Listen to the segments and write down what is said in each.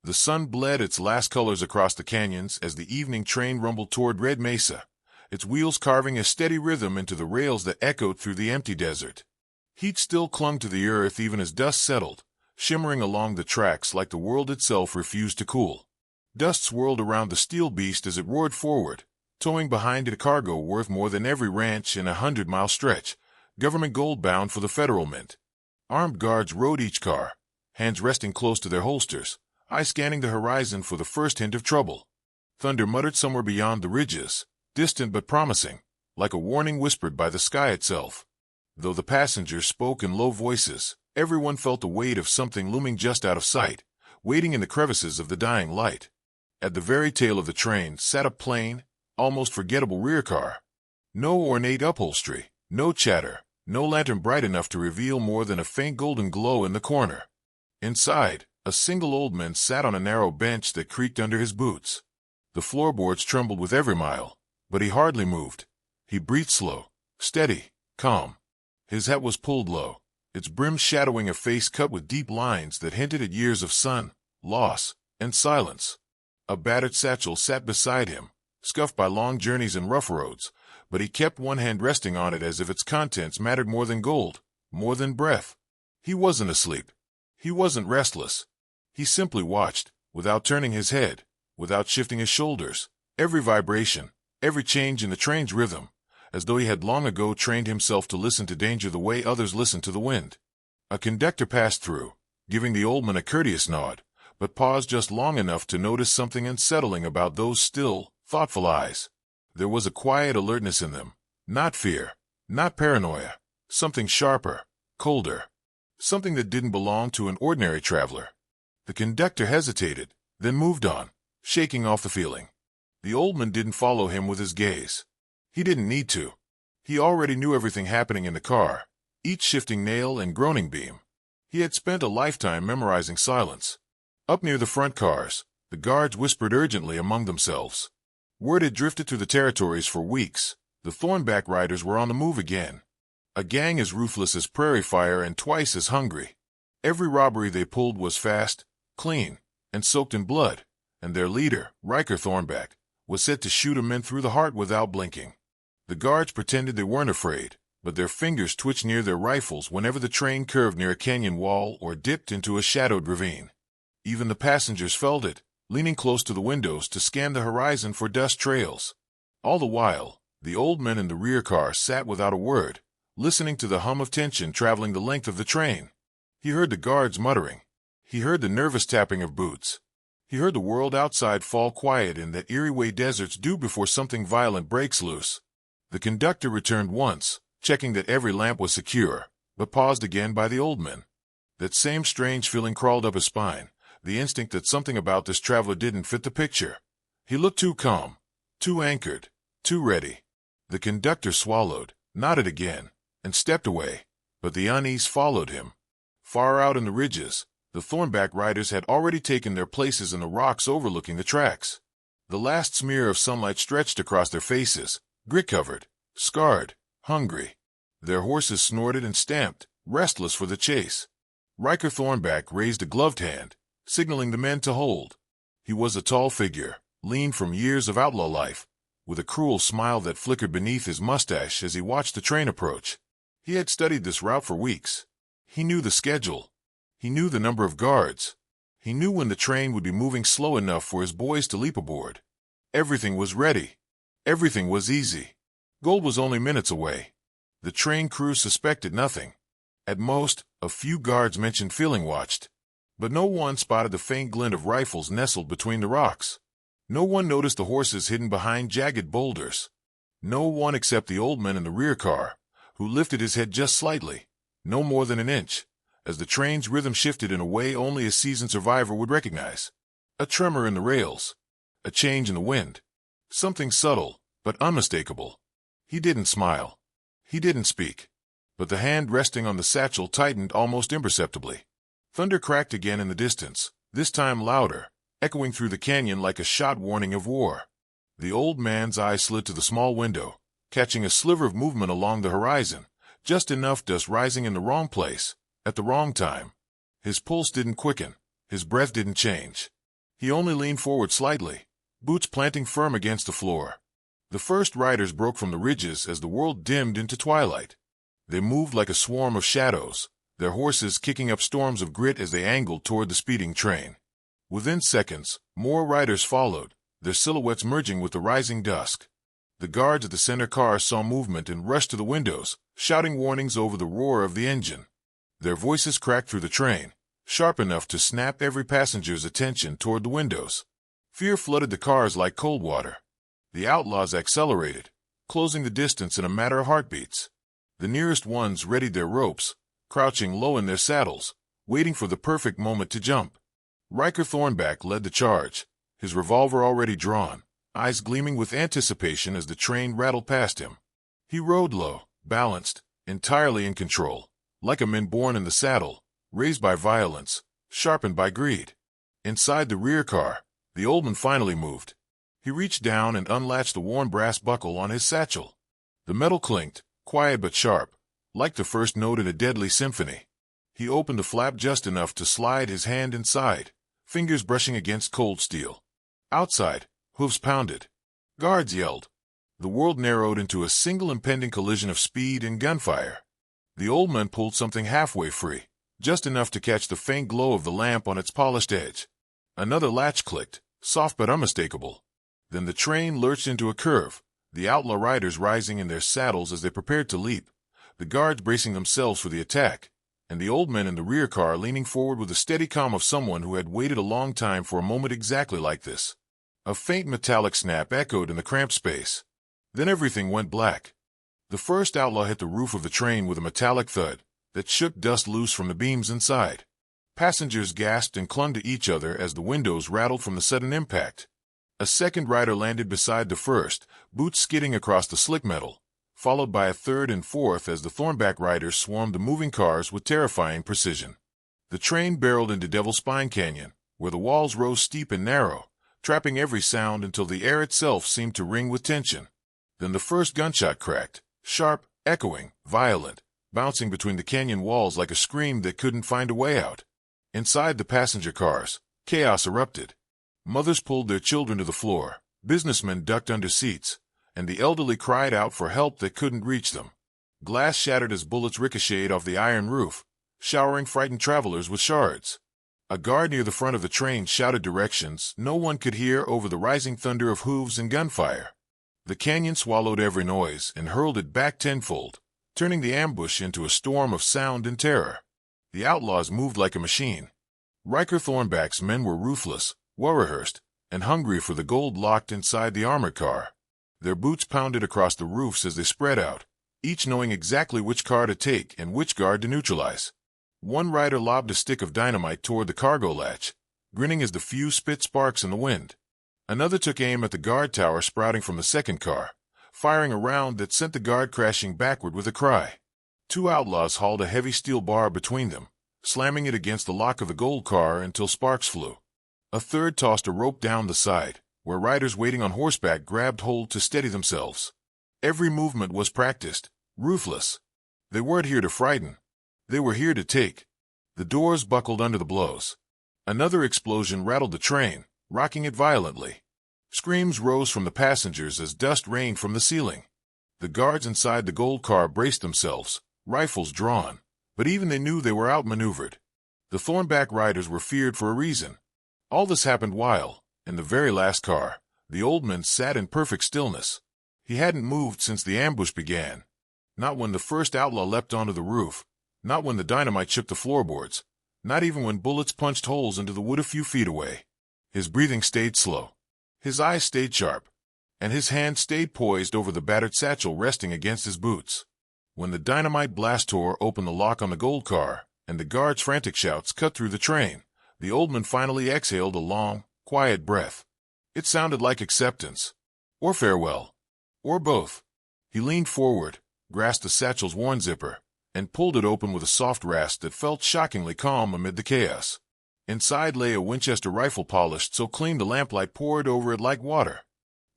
The sun bled its last colors across the canyons as the evening train rumbled toward Red Mesa, its wheels carving a steady rhythm into the rails that echoed through the empty desert. Heat still clung to the earth even as dust settled, shimmering along the tracks like the world itself refused to cool. Dust swirled around the steel beast as it roared forward, towing behind it a cargo worth more than every ranch in a 100-mile stretch, government gold bound for the federal mint. Armed guards rode each car, hands resting close to their holsters, eyes scanning the horizon for the first hint of trouble. Thunder muttered somewhere beyond the ridges, distant but promising, like a warning whispered by the sky itself. Though the passengers spoke in low voices, everyone felt the weight of something looming just out of sight, waiting in the crevices of the dying light. At the very tail of the train sat a plain, almost forgettable rear car. No ornate upholstery, no chatter, no lantern bright enough to reveal more than a faint golden glow in the corner. Inside, a single old man sat on a narrow bench that creaked under his boots. The floorboards trembled with every mile, but he hardly moved. He breathed slow, steady, calm. His hat was pulled low, its brim shadowing a face cut with deep lines that hinted at years of sun, loss, and silence. A battered satchel sat beside him, scuffed by long journeys and rough roads, but he kept one hand resting on it as if its contents mattered more than gold, more than breath. He wasn't asleep. He wasn't restless. He simply watched, without turning his head, without shifting his shoulders, every vibration, every change in the train's rhythm, as though he had long ago trained himself to listen to danger the way others listen to the wind. A conductor passed through, giving the old man a courteous nod, but paused just long enough to notice something unsettling about those still, thoughtful eyes. There was a quiet alertness in them, not fear, not paranoia, something sharper, colder, something that didn't belong to an ordinary traveler. The conductor hesitated, then moved on, shaking off the feeling. The old man didn't follow him with his gaze. He didn't need to. He already knew everything happening in the car, each shifting nail and groaning beam. He had spent a lifetime memorizing silence. Up near the front cars, the guards whispered urgently among themselves. Word had drifted through the territories for weeks. The Thornback Riders were on the move again. A gang as ruthless as prairie fire and twice as hungry. Every robbery they pulled was fast, clean, and soaked in blood, and their leader, Riker Thornback, was set to shoot a man through the heart without blinking. The guards pretended they weren't afraid, but their fingers twitched near their rifles whenever the train curved near a canyon wall or dipped into a shadowed ravine. Even the passengers felt it, leaning close to the windows to scan the horizon for dust trails. All the while, the old man in the rear car sat without a word, listening to the hum of tension traveling the length of the train. He heard the guards muttering. He heard the nervous tapping of boots. He heard the world outside fall quiet in that eerie way deserts do before something violent breaks loose. The conductor returned once, checking that every lamp was secure, but paused again by the old man. That same strange feeling crawled up his spine, the instinct that something about this traveler didn't fit the picture. He looked too calm, too anchored, too ready. The conductor swallowed, nodded again, and stepped away, but the unease followed him. Far out in the ridges, the Thornback Riders had already taken their places in the rocks overlooking the tracks. The last smear of sunlight stretched across their faces, grit-covered, scarred, hungry. Their horses snorted and stamped, restless for the chase. Riker Thornback raised a gloved hand, signaling the men to hold. He was a tall figure, lean from years of outlaw life, with a cruel smile that flickered beneath his mustache as he watched the train approach. He had studied this route for weeks. He knew the schedule. He knew the number of guards. He knew when the train would be moving slow enough for his boys to leap aboard. Everything was ready. Everything was easy. Gold was only minutes away. The train crew suspected nothing. At most, a few guards mentioned feeling watched. But no one spotted the faint glint of rifles nestled between the rocks. No one noticed the horses hidden behind jagged boulders. No one except the old man in the rear car, who lifted his head just slightly, no more than an inch, as the train's rhythm shifted in a way only a seasoned survivor would recognize. A tremor in the rails. A change in the wind. Something subtle, but unmistakable. He didn't smile. He didn't speak. But the hand resting on the satchel tightened almost imperceptibly. Thunder cracked again in the distance, this time louder, echoing through the canyon like a shot warning of war. The old man's eye slid to the small window, catching a sliver of movement along the horizon, just enough dust rising in the wrong place, at the wrong time. His pulse didn't quicken, his breath didn't change. He only leaned forward slightly, boots planting firm against the floor. The first riders broke from the ridges as the world dimmed into twilight. They moved like a swarm of shadows, their horses kicking up storms of grit as they angled toward the speeding train. Within seconds, more riders followed, their silhouettes merging with the rising dusk. The guards at the center car saw movement and rushed to the windows, shouting warnings over the roar of the engine. Their voices cracked through the train, sharp enough to snap every passenger's attention toward the windows. Fear flooded the cars like cold water. The outlaws accelerated, closing the distance in a matter of heartbeats. The nearest ones readied their ropes, crouching low in their saddles, waiting for the perfect moment to jump. Riker Thornback led the charge, his revolver already drawn, eyes gleaming with anticipation as the train rattled past him. He rode low, balanced, entirely in control, like a man born in the saddle, raised by violence, sharpened by greed. Inside the rear car, the old man finally moved. He reached down and unlatched the worn brass buckle on his satchel. The metal clinked, quiet but sharp, like the first note in a deadly symphony. He opened the flap just enough to slide his hand inside, fingers brushing against cold steel. Outside, hooves pounded. Guards yelled. The world narrowed into a single impending collision of speed and gunfire. The old man pulled something halfway free, just enough to catch the faint glow of the lamp on its polished edge. Another latch clicked, soft but unmistakable. Then the train lurched into a curve, the outlaw riders rising in their saddles as they prepared to leap, the guards bracing themselves for the attack, and the old man in the rear car leaning forward with the steady calm of someone who had waited a long time for a moment exactly like this. A faint metallic snap echoed in the cramped space. Then everything went black. The first outlaw hit the roof of the train with a metallic thud that shook dust loose from the beams inside. Passengers gasped and clung to each other as the windows rattled from the sudden impact. A second rider landed beside the first, boots skidding across the slick metal, followed by a third and fourth as the Thornback riders swarmed the moving cars with terrifying precision. The train barreled into Devil's Spine Canyon, where the walls rose steep and narrow, trapping every sound until the air itself seemed to ring with tension. Then the first gunshot cracked, sharp, echoing, violent, bouncing between the canyon walls like a scream that couldn't find a way out. Inside the passenger cars, chaos erupted. Mothers pulled their children to the floor, businessmen ducked under seats, and the elderly cried out for help that couldn't reach them. Glass shattered as bullets ricocheted off the iron roof, showering frightened travelers with shards. A guard near the front of the train shouted directions no one could hear over the rising thunder of hooves and gunfire. The canyon swallowed every noise and hurled it back tenfold, turning the ambush into a storm of sound and terror. The outlaws moved like a machine. Riker Thornback's men were ruthless, well-rehearsed, and hungry for the gold locked inside the armored car. Their boots pounded across the roofs as they spread out, each knowing exactly which car to take and which guard to neutralize. One rider lobbed a stick of dynamite toward the cargo latch, grinning as the fuse spit sparks in the wind. Another took aim at the guard tower sprouting from the second car, firing a round that sent the guard crashing backward with a cry. Two outlaws hauled a heavy steel bar between them, slamming it against the lock of the gold car until sparks flew. A third tossed a rope down the side, where riders waiting on horseback grabbed hold to steady themselves. Every movement was practiced, ruthless. They weren't here to frighten. They were here to take. The doors buckled under the blows. Another explosion rattled the train, rocking it violently. Screams rose from the passengers as dust rained from the ceiling. The guards inside the gold car braced themselves, rifles drawn, but even they knew they were outmaneuvered. The Thornback riders were feared for a reason. All this happened while, in the very last car, the old man sat in perfect stillness. He hadn't moved since the ambush began. Not when the first outlaw leapt onto the roof, not when the dynamite shook the floorboards, not even when bullets punched holes into the wood a few feet away. His breathing stayed slow. His eyes stayed sharp, and his hand stayed poised over the battered satchel resting against his boots. When the dynamite blast tore open the lock on the gold car, and the guards' frantic shouts cut through the train, the old man finally exhaled a long, quiet breath. It sounded like acceptance, or farewell, or both. He leaned forward, grasped the satchel's worn zipper, and pulled it open with a soft rasp that felt shockingly calm amid the chaos. Inside lay a Winchester rifle polished so clean the lamplight poured over it like water.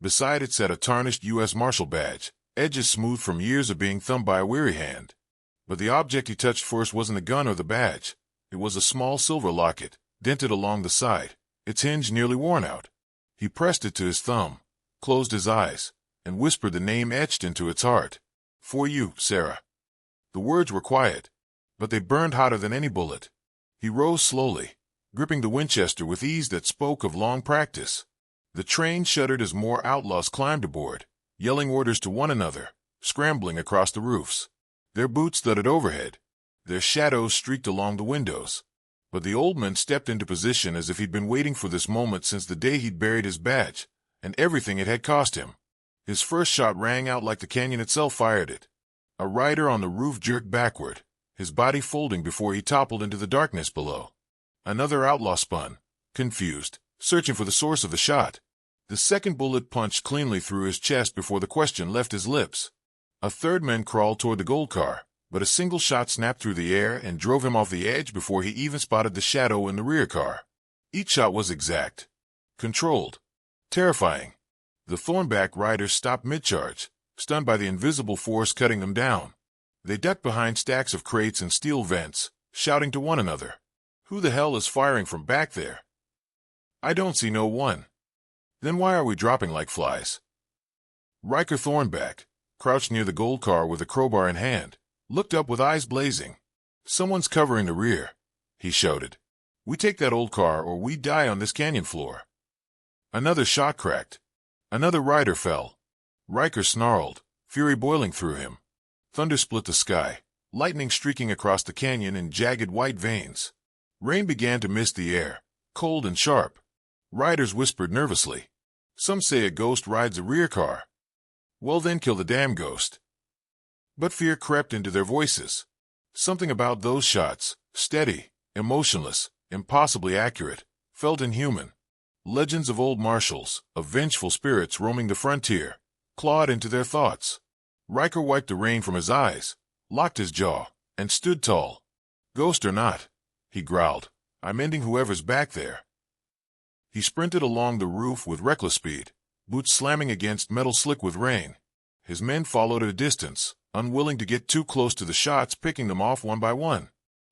Beside it sat a tarnished U.S. Marshal badge, edges smooth from years of being thumbed by a weary hand. But the object he touched first wasn't the gun or the badge. It was a small silver locket, dented along the side, its hinge nearly worn out. He pressed it to his thumb, closed his eyes, and whispered the name etched into its heart. "For you, Sarah." The words were quiet, but they burned hotter than any bullet. He rose slowly, gripping the Winchester with ease that spoke of long practice. The train shuddered as more outlaws climbed aboard, yelling orders to one another, scrambling across the roofs. Their boots thudded overhead. Their shadows streaked along the windows. But the old man stepped into position as if he'd been waiting for this moment since the day he'd buried his badge, and everything it had cost him. His first shot rang out like the canyon itself fired it. A rider on the roof jerked backward, his body folding before he toppled into the darkness below. Another outlaw spun, confused, searching for the source of the shot. The second bullet punched cleanly through his chest before the question left his lips. A third man crawled toward the gold car, but a single shot snapped through the air and drove him off the edge before he even spotted the shadow in the rear car. Each shot was exact, controlled, terrifying. The Thornback riders stopped mid-charge, stunned by the invisible force cutting them down. They ducked behind stacks of crates and steel vents, shouting to one another, "Who the hell is firing from back there?" "I don't see no one." "Then why are we dropping like flies?" Riker Thornback, crouched near the gold car with a crowbar in hand, looked up with eyes blazing. "Someone's covering the rear," he shouted. "We take that old car or we die on this canyon floor." Another shot cracked. Another rider fell. Riker snarled, fury boiling through him. Thunder split the sky, lightning streaking across the canyon in jagged white veins. Rain began to mist the air, cold and sharp. Riders whispered nervously. "Some say a ghost rides a rear car." "Well then kill the damn ghost." But fear crept into their voices. Something about those shots, steady, emotionless, impossibly accurate, felt inhuman. Legends of old marshals, of vengeful spirits roaming the frontier, clawed into their thoughts. Riker wiped the rain from his eyes, locked his jaw, and stood tall. "Ghost or not," he growled, "I'm ending whoever's back there." He sprinted along the roof with reckless speed, boots slamming against metal slick with rain. His men followed at a distance, unwilling to get too close to the shots, picking them off one by one.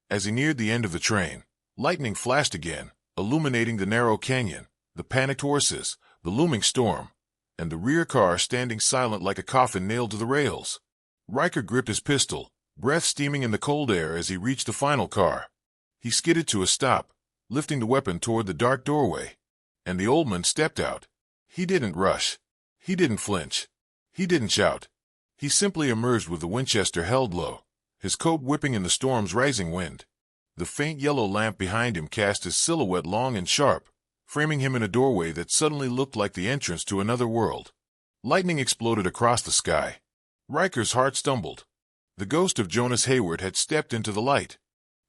As he neared the end of the train, lightning flashed again, illuminating the narrow canyon, the panicked horses, the looming storm, and the rear car standing silent like a coffin nailed to the rails. Riker gripped his pistol, breath steaming in the cold air as he reached the final car. He skidded to a stop, lifting the weapon toward the dark doorway. And the old man stepped out. He didn't rush. He didn't flinch. He didn't shout. He simply emerged with the Winchester held low, his coat whipping in the storm's rising wind. The faint yellow lamp behind him cast his silhouette long and sharp, framing him in a doorway that suddenly looked like the entrance to another world. Lightning exploded across the sky. Riker's heart stumbled. The ghost of Jonas Hayward had stepped into the light.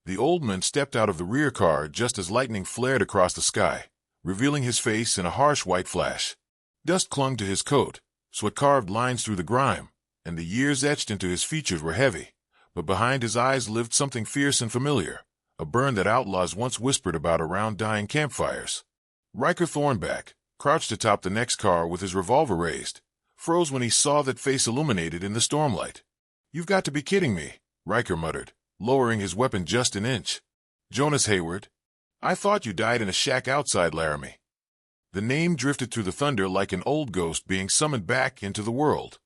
The old man stepped out of the rear car just as lightning flared across the sky, revealing his face in a harsh white flash. Dust clung to his coat, sweat carved lines through the grime, and the years etched into his features were heavy, but behind his eyes lived something fierce and familiar, a burn that outlaws once whispered about around dying campfires. Riker Thornback, crouched atop the next car with his revolver raised, froze when he saw that face illuminated in the stormlight. "You've got to be kidding me," Riker muttered, lowering his weapon just an inch. "Jonas Hayward? I thought you died in a shack outside Laramie." The name drifted through the thunder like an old ghost being summoned back into the world.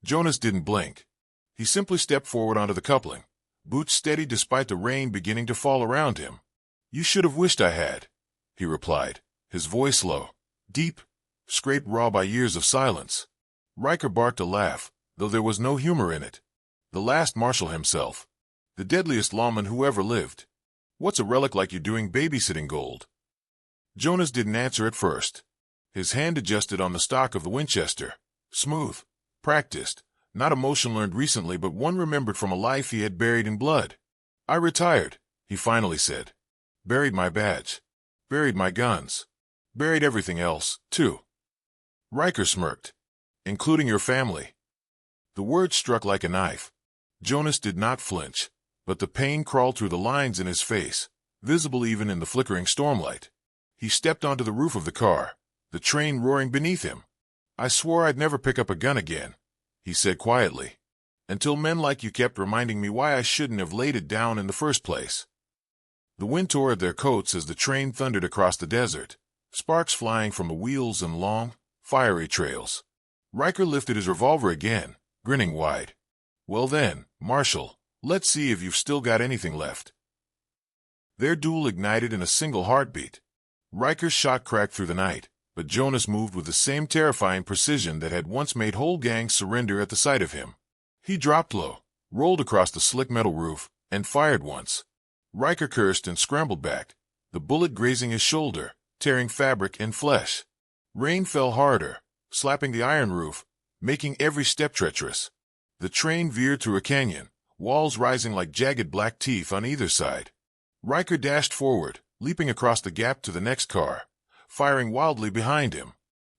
Jonas didn't blink. He simply stepped forward onto the coupling, boots steady despite the rain beginning to fall around him. "You should have wished I had," he replied, his voice low, deep, scraped raw by years of silence. Riker barked a laugh, though there was no humor in it. The last marshal himself. The deadliest lawman who ever lived. "What's a relic like you doing babysitting gold?" Jonas didn't answer at first. His hand adjusted on the stock of the Winchester. Smooth, practiced, not a motion learned recently but one remembered from a life he had buried in blood. "I retired," he finally said. "Buried my badge. Buried my guns. Buried everything else, too." Riker smirked. "Including your family." The word struck like a knife. Jonas did not flinch, but the pain crawled through the lines in his face, visible even in the flickering stormlight. He stepped onto the roof of the car, the train roaring beneath him. "I swore I'd never pick up a gun again," he said quietly, "until men like you kept reminding me why I shouldn't have laid it down in the first place." The wind tore at their coats as the train thundered across the desert, sparks flying from the wheels and long, fiery trails. Riker lifted his revolver again, grinning wide. "Well then, Marshal, let's see if you've still got anything left." Their duel ignited in a single heartbeat. Riker's shot cracked through the night, but Jonas moved with the same terrifying precision that had once made whole gangs surrender at the sight of him. He dropped low, rolled across the slick metal roof, and fired once. Riker cursed and scrambled back, the bullet grazing his shoulder, tearing fabric and flesh. Rain fell harder, slapping the iron roof, making every step treacherous. The train veered through a canyon, walls rising like jagged black teeth on either side. Riker dashed forward, leaping across the gap to the next car, firing wildly behind him.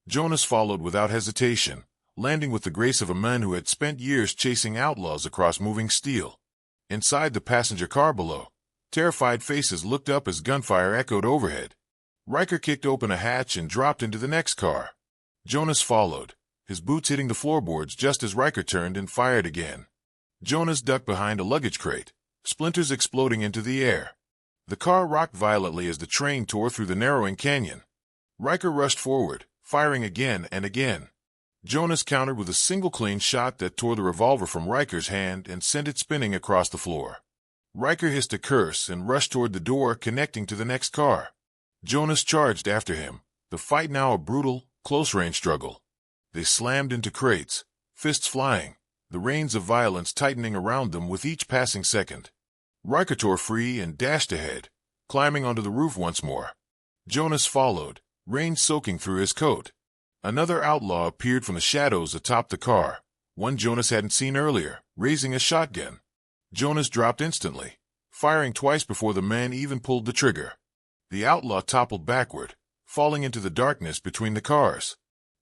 Jonas followed without hesitation, landing with the grace of a man who had spent years chasing outlaws across moving steel. Inside the passenger car below, terrified faces looked up as gunfire echoed overhead. Riker kicked open a hatch and dropped into the next car. Jonas followed, his boots hitting the floorboards just as Riker turned and fired again. Jonas ducked behind a luggage crate, splinters exploding into the air. The car rocked violently as the train tore through the narrowing canyon. Riker rushed forward, firing again and again. Jonas countered with a single clean shot that tore the revolver from Riker's hand and sent it spinning across the floor. Riker hissed a curse and rushed toward the door connecting to the next car. Jonas charged after him, the fight now a brutal, close-range struggle. They slammed into crates, fists flying, the reins of violence tightening around them with each passing second. Riker tore free and dashed ahead, climbing onto the roof once more. Jonas followed, rain soaking through his coat. Another outlaw appeared from the shadows atop the car, one Jonas hadn't seen earlier, raising a shotgun. Jonas dropped instantly, firing twice before the man even pulled the trigger. The outlaw toppled backward, falling into the darkness between the cars.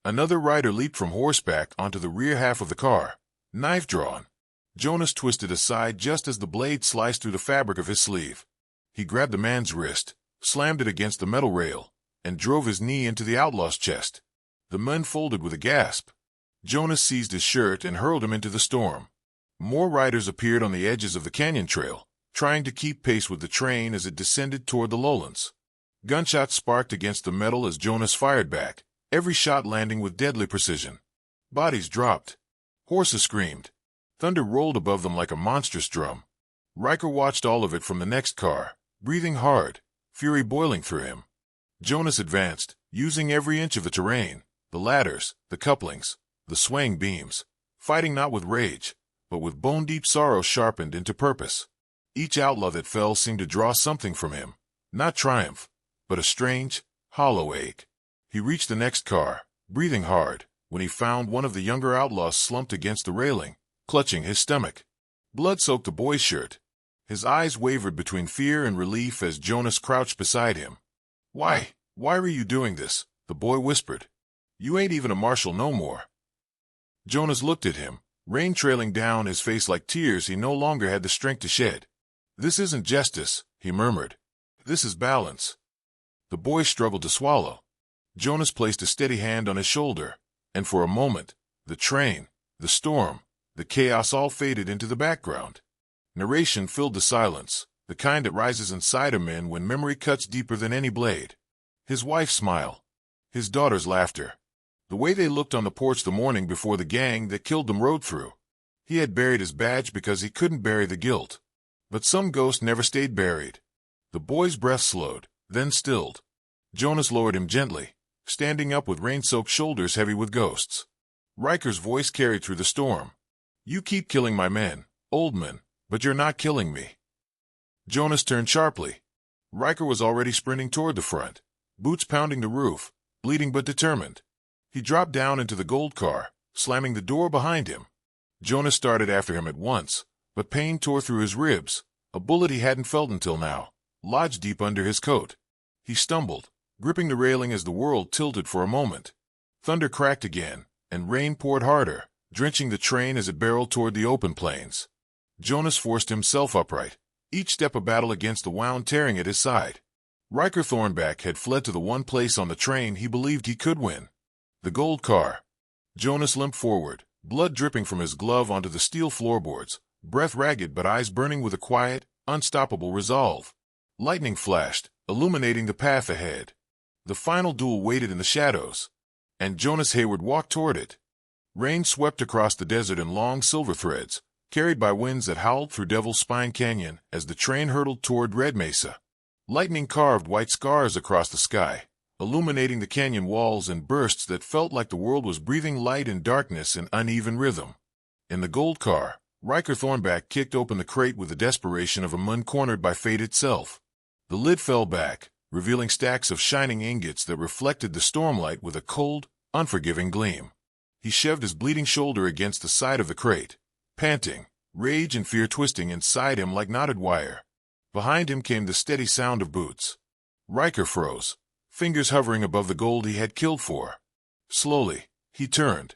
Another rider leaped from horseback onto the rear half of the car, knife drawn. Jonas twisted aside just as the blade sliced through the fabric of his sleeve. He grabbed the man's wrist, slammed it against the metal rail, and drove his knee into the outlaw's chest. The man folded with a gasp. Jonas seized his shirt and hurled him into the storm. More riders appeared on the edges of the canyon trail, trying to keep pace with the train as it descended toward the lowlands. Gunshots sparked against the metal as Jonas fired back, every shot landing with deadly precision. Bodies dropped. Horses screamed. Thunder rolled above them like a monstrous drum. Riker watched all of it from the next car, breathing hard, fury boiling through him. Jonas advanced, using every inch of the terrain, the ladders, the couplings, the swaying beams, fighting not with rage, but with bone-deep sorrow sharpened into purpose. Each outlaw that fell seemed to draw something from him, not triumph, but a strange, hollow ache. He reached the next car, breathing hard, when he found one of the younger outlaws slumped against the railing, clutching his stomach. Blood soaked the boy's shirt. His eyes wavered between fear and relief as Jonas crouched beside him. Why were you doing this?" the boy whispered. "You ain't even a marshal no more." Jonas looked at him, rain trailing down his face like tears he no longer had the strength to shed. "This isn't justice," he murmured. "This is balance." The boy struggled to swallow. Jonas placed a steady hand on his shoulder, and for a moment, the train, the storm, the chaos all faded into the background. Narration filled the silence, the kind that rises inside a man when memory cuts deeper than any blade. His wife's smile. His daughter's laughter. The way they looked on the porch the morning before the gang that killed them rode through. He had buried his badge because he couldn't bury the guilt. But some ghost never stayed buried. The boy's breath slowed, then stilled. Jonas lowered him gently, standing up with rain-soaked shoulders heavy with ghosts. Riker's voice carried through the storm. "You keep killing my men, Oldman, but you're not killing me." Jonas turned sharply. Riker was already sprinting toward the front, boots pounding the roof, bleeding but determined. He dropped down into the gold car, slamming the door behind him. Jonas started after him at once, but pain tore through his ribs, a bullet he hadn't felt until now, lodged deep under his coat. He stumbled, gripping the railing as the world tilted for a moment. Thunder cracked again, and rain poured harder, drenching the train as it barreled toward the open plains. Jonas forced himself upright, each step a battle against the wound tearing at his side. Riker Thornback had fled to the one place on the train he believed he could win. The gold car. Jonas limped forward, blood dripping from his glove onto the steel floorboards, breath ragged but eyes burning with a quiet, unstoppable resolve. Lightning flashed, illuminating the path ahead. The final duel waited in the shadows, and Jonas Hayward walked toward it. Rain swept across the desert in long silver threads, carried by winds that howled through Devil's Spine Canyon as the train hurtled toward Red Mesa. Lightning carved white scars across the sky, illuminating the canyon walls in bursts that felt like the world was breathing light and darkness in uneven rhythm. In the gold car, Riker Thornback kicked open the crate with the desperation of a man cornered by fate itself. The lid fell back, revealing stacks of shining ingots that reflected the stormlight with a cold, unforgiving gleam. He shoved his bleeding shoulder against the side of the crate, panting, rage and fear twisting inside him like knotted wire. Behind him came the steady sound of boots. Riker froze, fingers hovering above the gold he had killed for. Slowly, he turned.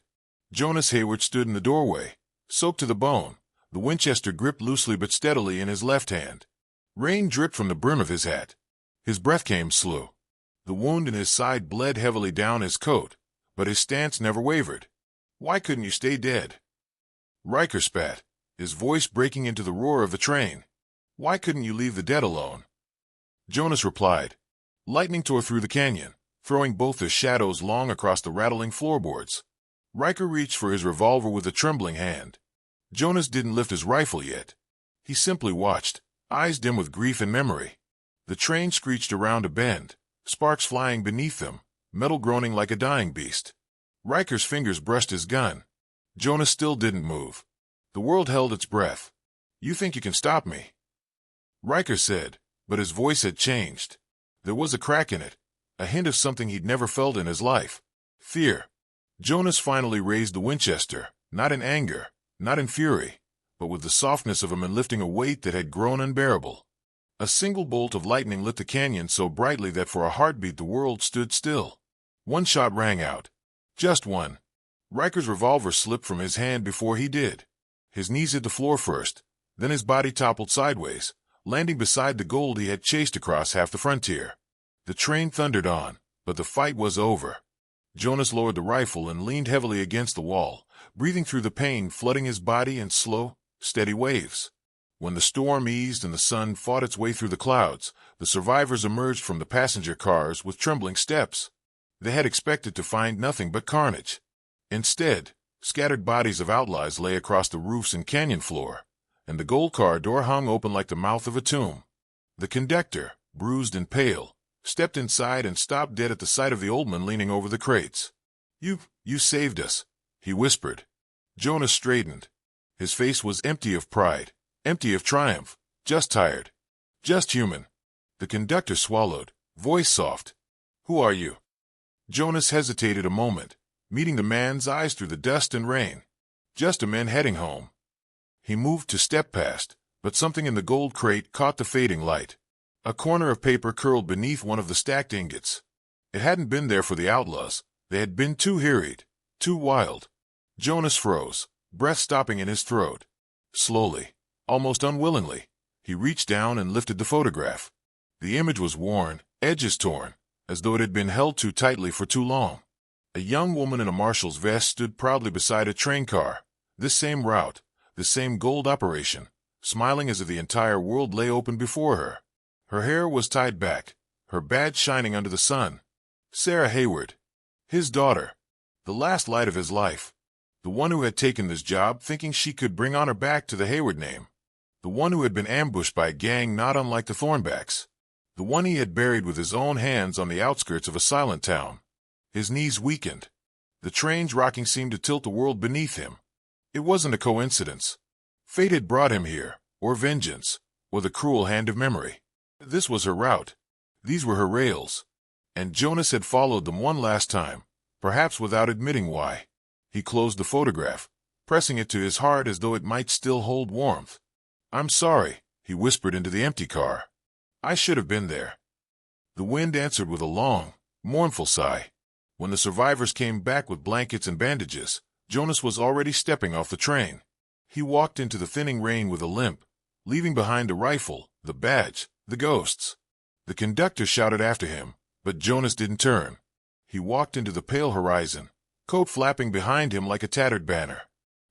Jonas Hayward stood in the doorway, soaked to the bone, the Winchester gripped loosely but steadily in his left hand. Rain dripped from the brim of his hat. His breath came slow. The wound in his side bled heavily down his coat, but his stance never wavered. "Why couldn't you stay dead?" Riker spat, his voice breaking into the roar of the train. "Why couldn't you leave the dead alone?" Jonas replied. Lightning tore through the canyon, throwing both their shadows long across the rattling floorboards. Riker reached for his revolver with a trembling hand. Jonas didn't lift his rifle yet. He simply watched, eyes dim with grief and memory. The train screeched around a bend, sparks flying beneath them, metal groaning like a dying beast. Riker's fingers brushed his gun. Jonas still didn't move. The world held its breath. "You think you can stop me?" Riker said, but his voice had changed. There was a crack in it, a hint of something he'd never felt in his life. Fear. Jonas finally raised the Winchester, not in anger, not in fury, but with the softness of a man lifting a weight that had grown unbearable. A single bolt of lightning lit the canyon so brightly that for a heartbeat the world stood still. One shot rang out. Just one. Riker's revolver slipped from his hand before he did. His knees hit the floor first, then his body toppled sideways, landing beside the gold he had chased across half the frontier. The train thundered on, but the fight was over. Jonas lowered the rifle and leaned heavily against the wall, breathing through the pain flooding his body in slow, steady waves. When the storm eased and the sun fought its way through the clouds, the survivors emerged from the passenger cars with trembling steps. They had expected to find nothing but carnage. Instead, scattered bodies of outlaws lay across the roofs and canyon floor, and the gold car door hung open like the mouth of a tomb. The conductor, bruised and pale, stepped inside and stopped dead at the sight of the old man leaning over the crates. You saved us," he whispered. Jonas straightened. His face was empty of pride, empty of triumph, just tired, just human. The conductor swallowed, voice soft. "Who are you?" Jonas hesitated a moment, meeting the man's eyes through the dust and rain. "Just a man heading home." He moved to step past, but something in the gold crate caught the fading light. A corner of paper curled beneath one of the stacked ingots. It hadn't been there for the outlaws. They had been too harried, too wild. Jonas froze, breath stopping in his throat. Slowly, almost unwillingly, he reached down and lifted the photograph. The image was worn, edges torn, as though it had been held too tightly for too long. A young woman in a marshal's vest stood proudly beside a train car, this same route, this same gold operation, smiling as if the entire world lay open before her. Her hair was tied back, her badge shining under the sun. Sarah Hayward. His daughter. The last light of his life. The one who had taken this job thinking she could bring honor back to the Hayward name. The one who had been ambushed by a gang not unlike the Thornbacks. The one he had buried with his own hands on the outskirts of a silent town. His knees weakened. The train's rocking seemed to tilt the world beneath him. It wasn't a coincidence. Fate had brought him here, or vengeance, or the cruel hand of memory. This was her route. These were her rails. And Jonas had followed them one last time, perhaps without admitting why. He closed the photograph, pressing it to his heart as though it might still hold warmth. "I'm sorry," he whispered into the empty car. "I should have been there." The wind answered with a long, mournful sigh. When the survivors came back with blankets and bandages, Jonas was already stepping off the train. He walked into the thinning rain with a limp, leaving behind the rifle, the badge, the ghosts. The conductor shouted after him, but Jonas didn't turn. He walked into the pale horizon, coat flapping behind him like a tattered banner.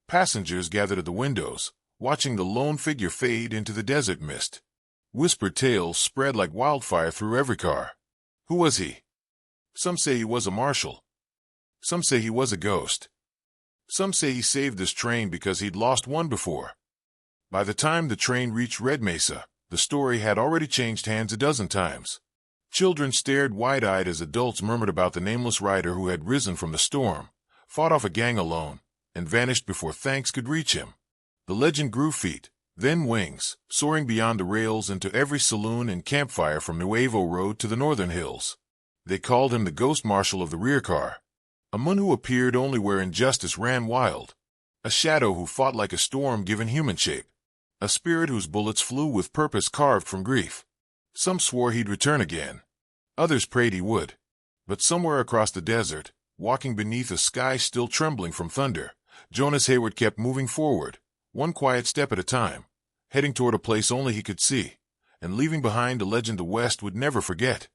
Passengers gathered at the windows, watching the lone figure fade into the desert mist. Whispered tales spread like wildfire through every car. Who was he? Some say he was a marshal. Some say he was a ghost. Some say he saved this train because he'd lost one before. By the time the train reached Red Mesa, the story had already changed hands a dozen times. Children stared wide-eyed as adults murmured about the nameless rider who had risen from the storm, fought off a gang alone, and vanished before thanks could reach him. The legend grew feet, then wings, soaring beyond the rails into every saloon and campfire from Nuevo Road to the northern hills. They called him the Ghost Marshal of the rear car, a man who appeared only where injustice ran wild, a shadow who fought like a storm given human shape, a spirit whose bullets flew with purpose carved from grief. Some swore he'd return again. Others prayed he would. But somewhere across the desert, walking beneath a sky still trembling from thunder, Jonas Hayward kept moving forward, one quiet step at a time, heading toward a place only he could see, and leaving behind a legend the West would never forget.